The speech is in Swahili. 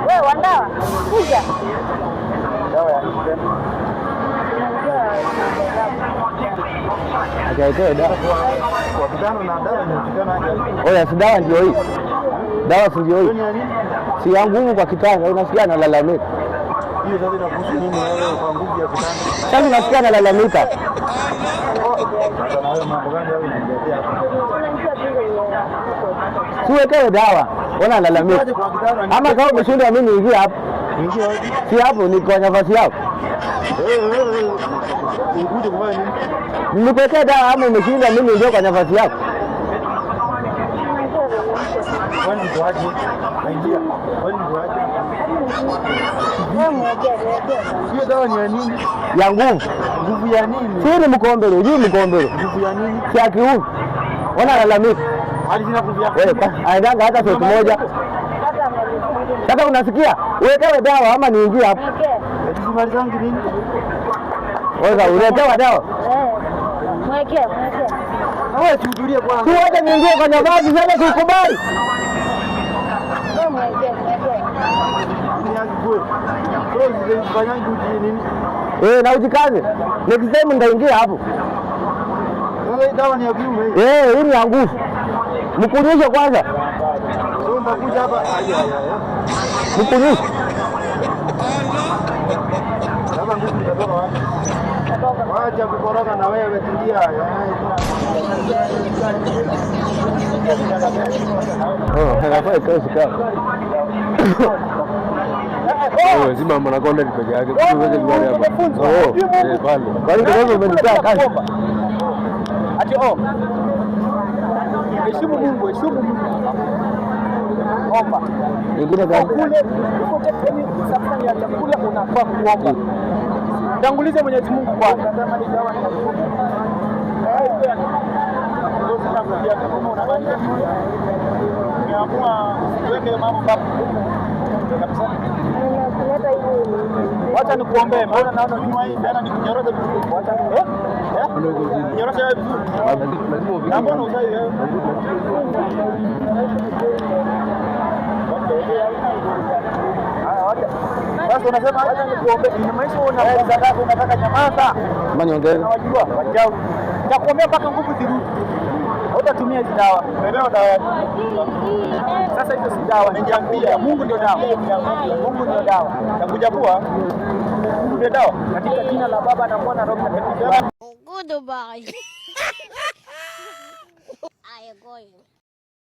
Wewe wandawa kuja akaitoe dawa. Oya, si dawa ndio hii. Dawa si ndio hii. Si ya nguvu kwa kitanda, unasikia analalamika. Hiyo sasa inakuhusu nini wewe kwa nguvu ya kitanda? Sasa unasikia analalamika. Siwekewe dawa, ona analalamika. Ama kama umeshinda mimi niingie hapo. Si hapo ni kwa nafasi yako. Ukuje kufanya nini? Nikuwekea dawa ama umeshinda mimi ndio kwa nafasi yako. Kwani mtu aje? Aingia. Kwani mtu aje? Hiyo dawa ni ya nini? Ya nguvu. Nguvu ya nini? Si ni mkombero, unajua mkombero. Nguvu ya nini? Si akiu. Ona analalamika. Hadi sina nguvu ya. Aendanga hata siku moja. Sasa unasikia? Uwekewe dawa ama niingie hapo. Eti zangu nini? Wewe uletewa dawa? mwekee. Wewe tuhudhurie kwanza. Si wote niingie kwa nafasi sasa tukubali. Mwekee. Ni azikwe. Sio zifanyangi nini? Na ujikaze. Next time ndaingia hapo. Wewe dawa ni ya kiume. Hii ni ya nguvu. Mkunyishe kwanza. Sio ndakuja hapa. Mkunyishe. Kama nguvu itatoka wapi? Wacha kukoroga na wewe tulia. Hapa ikae sikao. Wewe zima mnakonda peke yake. Tuweze gari hapa. Pale. Kwani wewe umenitaa kazi? Ati heshimu Mungu, heshimu Mungu. Omba. Ingine gani? Kule uko tekeni safari ya chakula unafaa kuomba. Tangulize Mwenyezi Mungu kwanza. Wacha nikuombee, maana naona nyuma hii tena nikunyoroshe vizuri. Wacha nyoroshe vizuri. Na mbona usai wewe? Sasa unasema acha nikuombe. Inamaanisha unataka nyamaza. Kama niongee. Unajua wajao. Nitakuombea mpaka nguvu zirudi. Utatumia hizo dawa. Umeelewa dawa? Sasa hizo si dawa, niambia. Mungu ndio dawa. Mungu ndio dawa. Nakuja kuwa Mungu ndio dawa. Katika jina la Baba na Mwana na Roho Mtakatifu. Goodbye. I am going.